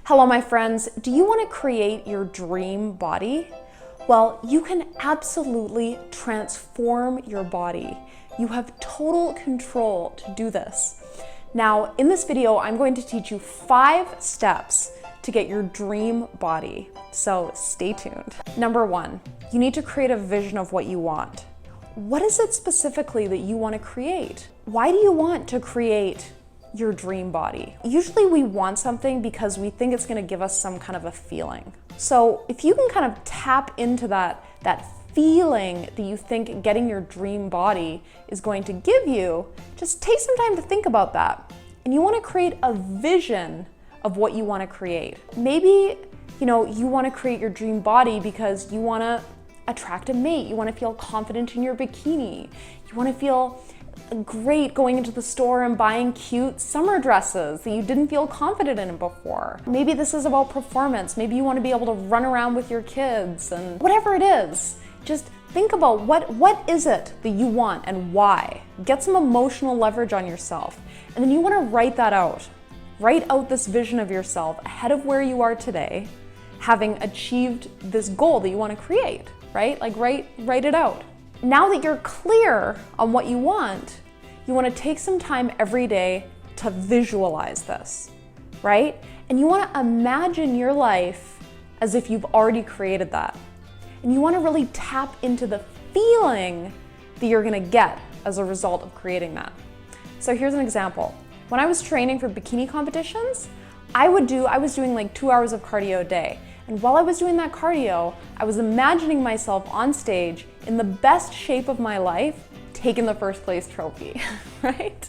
Hello, my friends. Do you want to create your dream body? Well, you can absolutely transform your body. You have total control to do this. Now, in this video, I'm going to teach you 5 steps to get your dream body. So stay tuned. Number 1, you need to create a vision of what you want. What is it specifically that you want to create? Why do you want to create your dream body? Usually we want something because we think it's going to give us some kind of a feeling. So if you can kind of tap into that feeling that you think getting your dream body is going to give you, just take some time to think about that. And you want to create a vision of what you want to create. Maybe, you want to create your dream body because you want to attract a mate. You want to feel confident in your bikini. You want to feel great going into the store and buying cute summer dresses that you didn't feel confident in before. Maybe this is about performance. Maybe you want to be able to run around with your kids, and whatever it is, just think about what is it that you want and why. Get some emotional leverage on yourself. And then you want to write that out. Write out this vision of yourself ahead of where you are today, having achieved this goal that you want to create, right? Like write it out. Now that you're clear on what you want to take some time every day to visualize this, right? And you want to imagine your life as if you've already created that. And you want to really tap into the feeling that you're going to get as a result of creating that. So here's an example. When I was training for bikini competitions, I was doing like 2 hours of cardio a day. And while I was doing that cardio, I was imagining myself on stage in the best shape of my life, taking the first place trophy, right?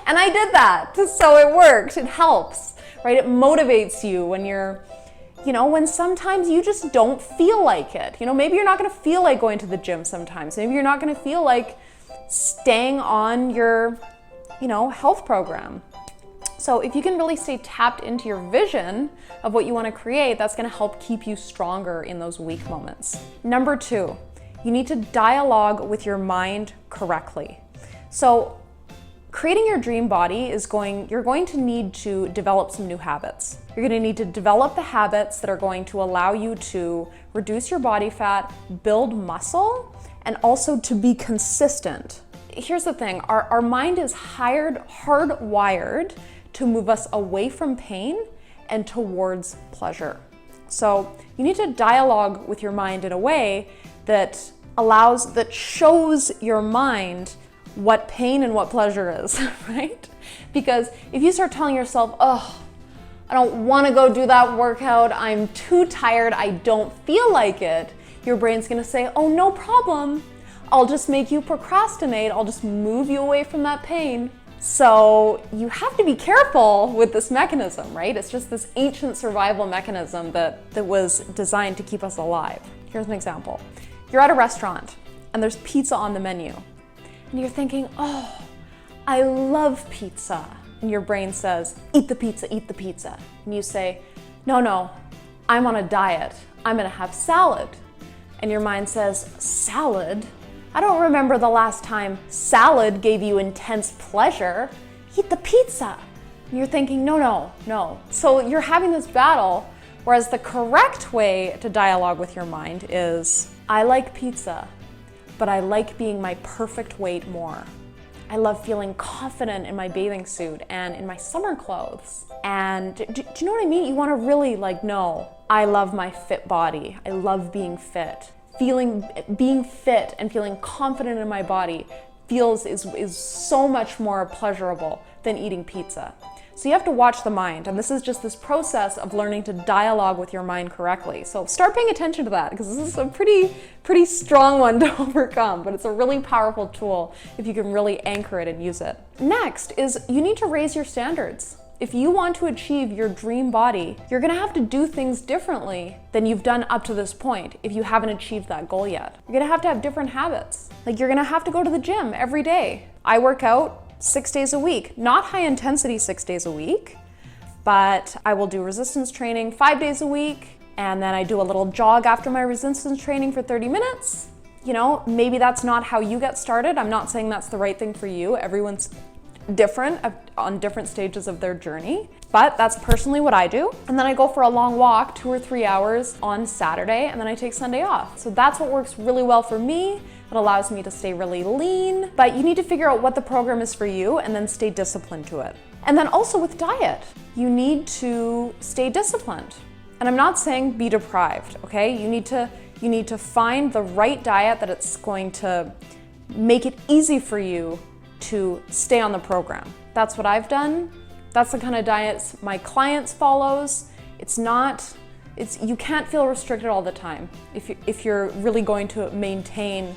And I did that, so it worked, it helps, right? It motivates you when when sometimes you just don't feel like it. Maybe you're not gonna feel like going to the gym sometimes. Maybe you're not gonna feel like staying on your, health program. So if you can really stay tapped into your vision of what you want to create, that's going to help keep you stronger in those weak moments. Number 2, you need to dialogue with your mind correctly. So creating your dream body you're going to need to develop some new habits. You're going to need to develop the habits that are going to allow you to reduce your body fat, build muscle, and also to be consistent. Here's the thing, our mind is hardwired to move us away from pain and towards pleasure. So you need to dialogue with your mind in a way that shows your mind what pain and what pleasure is, right? Because if you start telling yourself, oh, I don't want to go do that workout, I'm too tired, I don't feel like it, your brain's gonna say, oh, no problem. I'll just make you procrastinate, I'll just move you away from that pain. So you have to be careful with this mechanism, right? It's just this ancient survival mechanism that was designed to keep us alive. Here's an example. You're at a restaurant and there's pizza on the menu. And you're thinking, oh, I love pizza. And your brain says, eat the pizza, eat the pizza. And you say, no, I'm on a diet. I'm gonna have salad. And your mind says, salad? I don't remember the last time salad gave you intense pleasure. Eat the pizza. And you're thinking, no. So you're having this battle, whereas the correct way to dialogue with your mind is, I like pizza, but I like being my perfect weight more. I love feeling confident in my bathing suit and in my summer clothes. And do you know what I mean? You want to really no, I love my fit body. I love being fit. Being fit and feeling confident in my body is so much more pleasurable than eating pizza. So you have to watch the mind, and this is just this process of learning to dialogue with your mind correctly. So start paying attention to that, because this is a pretty strong one to overcome, but it's a really powerful tool if you can really anchor it and use it. Next is you need to raise your standards. If you want to achieve your dream body, you're gonna have to do things differently than you've done up to this point if you haven't achieved that goal yet. You're gonna have to have different habits. You're gonna have to go to the gym every day. I work out 6 days a week, not high intensity 6 days a week, but I will do resistance training 5 days a week, and then I do a little jog after my resistance training for 30 minutes. Maybe that's not how you get started. I'm not saying that's the right thing for you. Everyone's different on different stages of their journey, but that's personally what I do. And then I go for a long walk, 2 or 3 hours on Saturday, and then I take Sunday off. So that's what works really well for me. It allows me to stay really lean, but you need to figure out what the program is for you and then stay disciplined to it. And then also with diet, you need to stay disciplined. And I'm not saying be deprived, okay? You need to find the right diet that it's going to make it easy for you to stay on the program. That's what I've done. That's the kind of diets my clients follows. You can't feel restricted all the time if you're really going to maintain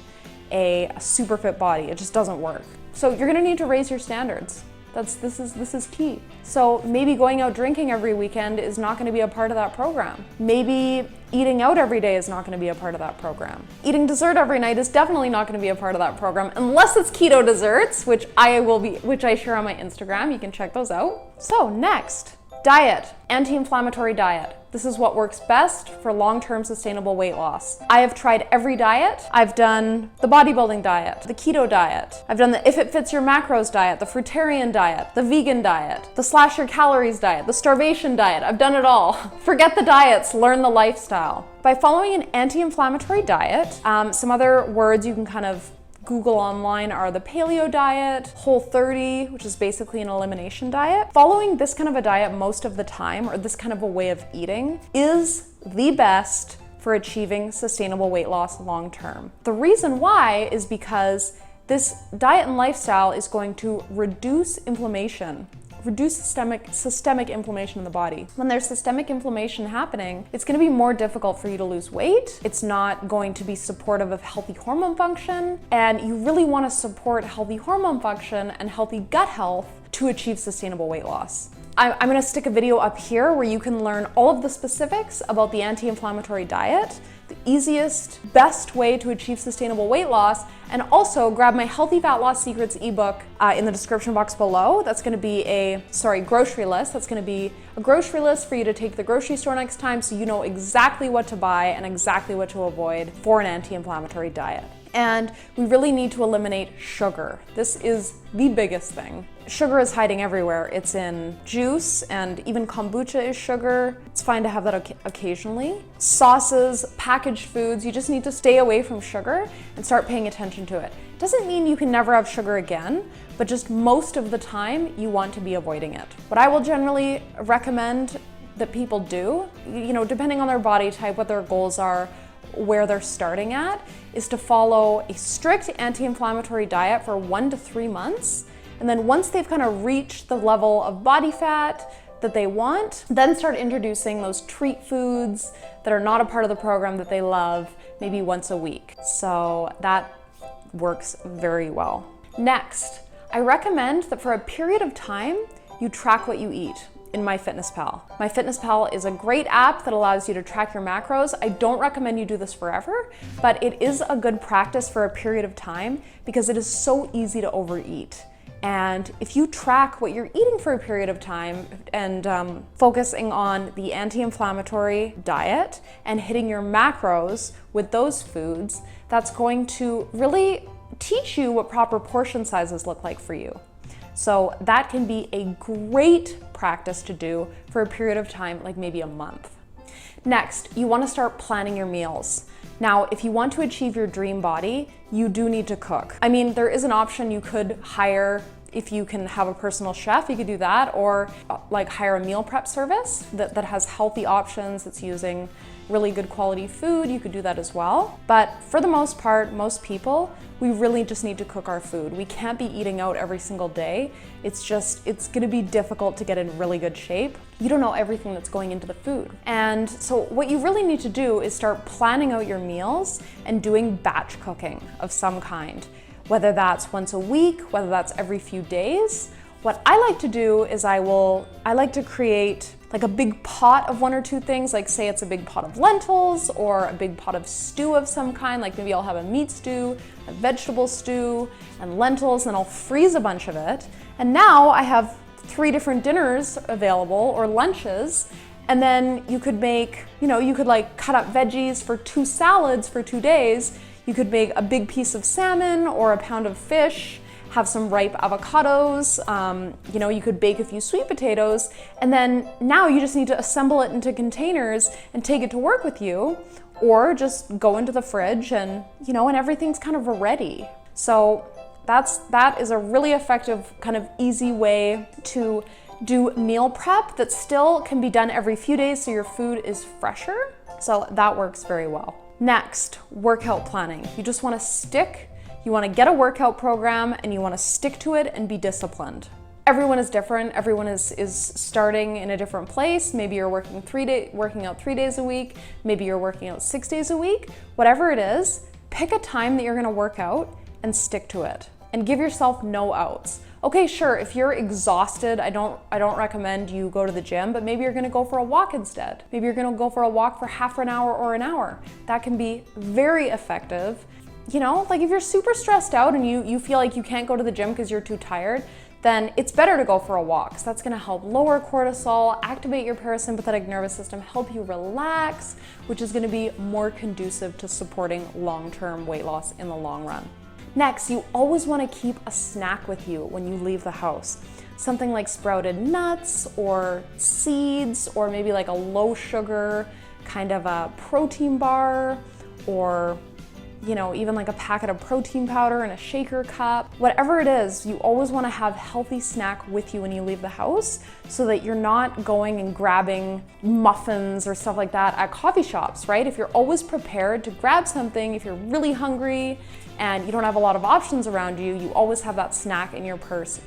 a super fit body. It just doesn't work. So you're gonna need to raise your standards. This is key. So maybe going out drinking every weekend is not gonna be a part of that program. Maybe eating out every day is not gonna be a part of that program. Eating dessert every night is definitely not gonna be a part of that program, unless it's keto desserts, which I share on my Instagram. You can check those out. So next, diet, anti-inflammatory diet. This is what works best for long-term sustainable weight loss. I have tried every diet. I've done the bodybuilding diet, the keto diet. I've done the if it fits your macros diet, the fruitarian diet, the vegan diet, the slash your calories diet, the starvation diet. I've done it all. Forget the diets, learn the lifestyle. By following an anti-inflammatory diet, some other words you can kind of Google online are the paleo diet, Whole30, which is basically an elimination diet. Following this kind of a diet most of the time, or this kind of a way of eating, is the best for achieving sustainable weight loss long term. The reason why is because this diet and lifestyle is going to reduce inflammation, reduce systemic inflammation in the body. When there's systemic inflammation happening, it's going to be more difficult for you to lose weight. It's not going to be supportive of healthy hormone function, and you really want to support healthy hormone function and healthy gut health to achieve sustainable weight loss. I'm going to stick a video up here where you can learn all of the specifics about the anti-inflammatory diet, the easiest, best way to achieve sustainable weight loss, and also grab my Healthy Fat Loss Secrets ebook in the description box below. That's going to be grocery list. That's going to be a grocery list for you to take to the grocery store next time so you know exactly what to buy and exactly what to avoid for an anti-inflammatory diet. And we really need to eliminate sugar. This is the biggest thing. Sugar is hiding everywhere. It's in juice, and even kombucha is sugar. It's fine to have that occasionally. Sauces, packaged foods, you just need to stay away from sugar and start paying attention to it. Doesn't mean you can never have sugar again, but just most of the time you want to be avoiding it. What I will generally recommend that people do, depending on their body type, what their goals are, where they're starting at, is to follow a strict anti-inflammatory diet for 1 to 3 months. And then once they've kind of reached the level of body fat that they want, then start introducing those treat foods that are not a part of the program that they love, maybe once a week. So that works very well. Next, I recommend that for a period of time, you track what you eat in MyFitnessPal. MyFitnessPal is a great app that allows you to track your macros. I don't recommend you do this forever, but it is a good practice for a period of time because it is so easy to overeat. And if you track what you're eating for a period of time and focusing on the anti-inflammatory diet and hitting your macros with those foods, that's going to really teach you what proper portion sizes look like for you. So that can be a great practice to do for a period of time, like maybe a month. Next, you want to start planning your meals. Now, if you want to achieve your dream body, you do need to cook. I mean, there is an option you could hire. If you can have a personal chef, you could do that, or like hire a meal prep service that has healthy options, that's using really good quality food. You could do that as well. But for the most part, most people, we really just need to cook our food. We can't be eating out every single day. It's gonna be difficult to get in really good shape. You don't know everything that's going into the food. And so what you really need to do is start planning out your meals and doing batch cooking of some kind. Whether that's once a week, whether that's every few days. What I like to do is I like to create like a big pot of 1 or 2 things, like say it's a big pot of lentils or a big pot of stew of some kind, like maybe I'll have a meat stew, a vegetable stew, and lentils, and I'll freeze a bunch of it. And now I have 3 different dinners available, or lunches, and then you could make, you could like cut up veggies for 2 salads for 2 days. You could make a big piece of salmon or a pound of fish, have some ripe avocados, you know, you could bake a few sweet potatoes, and then now you just need to assemble it into containers and take it to work with you, or just go into the fridge and, you know, and everything's kind of ready. So that is a really effective, kind of easy way to do meal prep that still can be done every few days so your food is fresher. So that works very well. Next, workout planning. You just want to get a workout program and you want to stick to it and be disciplined. Everyone is different. Everyone is starting in a different place. Maybe you're working out 3 days a week. Maybe you're working out 6 days a week. Whatever it is, pick a time that you're going to work out and stick to it and give yourself no outs. Okay, sure, if you're exhausted, I don't recommend you go to the gym, but maybe you're gonna go for a walk instead. Maybe you're gonna go for a walk for half an hour or an hour. That can be very effective. You know, like if you're super stressed out and you feel like you can't go to the gym because you're too tired, then it's better to go for a walk. So that's gonna help lower cortisol, activate your parasympathetic nervous system, help you relax, which is gonna be more conducive to supporting long-term weight loss in the long run. Next, you always want to keep a snack with you when you leave the house. Something like sprouted nuts or seeds, or maybe like a low sugar kind of a protein bar, or, you know, even like a packet of protein powder in a shaker cup. Whatever it is, you always want to have healthy snack with you when you leave the house so that you're not going and grabbing muffins or stuff like that at coffee shops, right? If you're always prepared to grab something, if you're really hungry and you don't have a lot of options around you, you always have that snack in your purse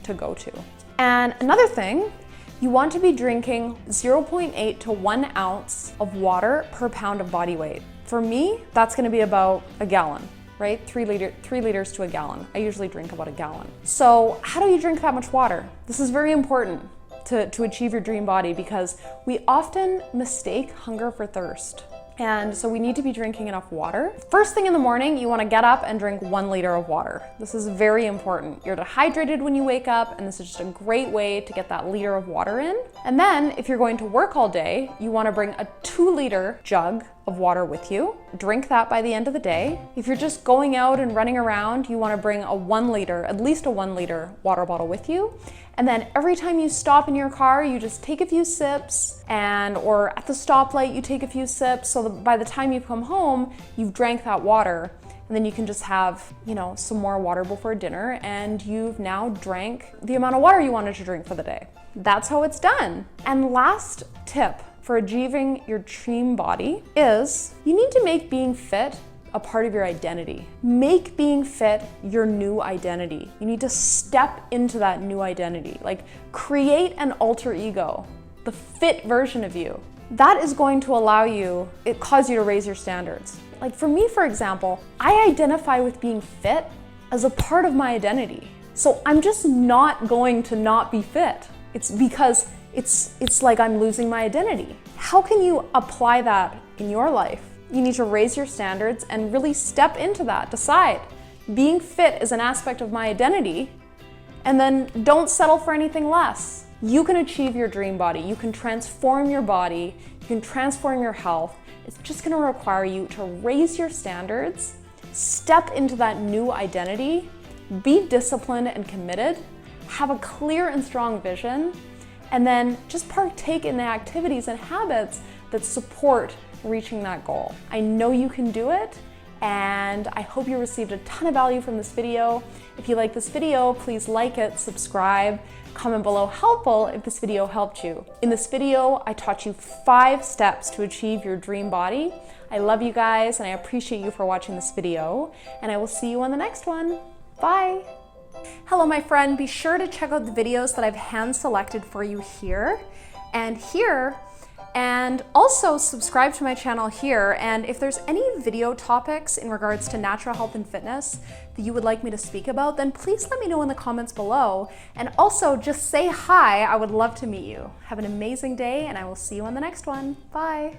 to go to. And another thing, you want to be drinking 0.8 to 1 ounce of water per pound of body weight. For me, that's gonna be about a gallon, right? 3 liters to a gallon. I usually drink about a gallon. So how do you drink that much water? This is very important to achieve your dream body because we often mistake hunger for thirst. And so we need to be drinking enough water. First thing in the morning, you want to get up and drink 1 liter of water. This is very important. You're dehydrated when you wake up, and this is just a great way to get that liter of water in. And then if you're going to work all day, you want to bring a 2-liter jug of water with you. Drink that by the end of the day. If you're just going out and running around, you want to bring a 1 liter, at least a 1 liter water bottle with you. And then every time you stop in your car, you just take a few sips, or at the stoplight, you take a few sips, so that by the time you come home, you've drank that water, and then you can just have, you know, some more water before dinner, and you've now drank the amount of water you wanted to drink for the day. That's how it's done. And last tip for achieving your dream body is you need to make being fit a part of your identity. Make being fit your new identity. You need to step into that new identity. Like, create an alter ego, the fit version of you. That is going to cause you to raise your standards. Like for me, for example, I identify with being fit as a part of my identity. So I'm just not going to not be fit. It's because it's like I'm losing my identity. How can you apply that in your life? You need to raise your standards and really step into that. Decide, being fit is an aspect of my identity, and then don't settle for anything less. You can achieve your dream body. You can transform your body. You can transform your health. It's just gonna require you to raise your standards, step into that new identity, be disciplined and committed, have a clear and strong vision, and then just partake in the activities and habits that support reaching that goal. I know you can do it, and I hope you received a ton of value from this video. If you like this video, please like it, subscribe, comment below helpful if this video helped you. In this video, I taught you 5 steps to achieve your dream body. I love you guys, and I appreciate you for watching this video, and I will see you on the next one. Bye. Hello, my friend. Be sure to check out the videos that I've hand selected for you here and here. And also subscribe to my channel here, and if there's any video topics in regards to natural health and fitness that you would like me to speak about, then please let me know in the comments below. And also just say hi, I would love to meet you. Have an amazing day, and I will see you on the next one. Bye.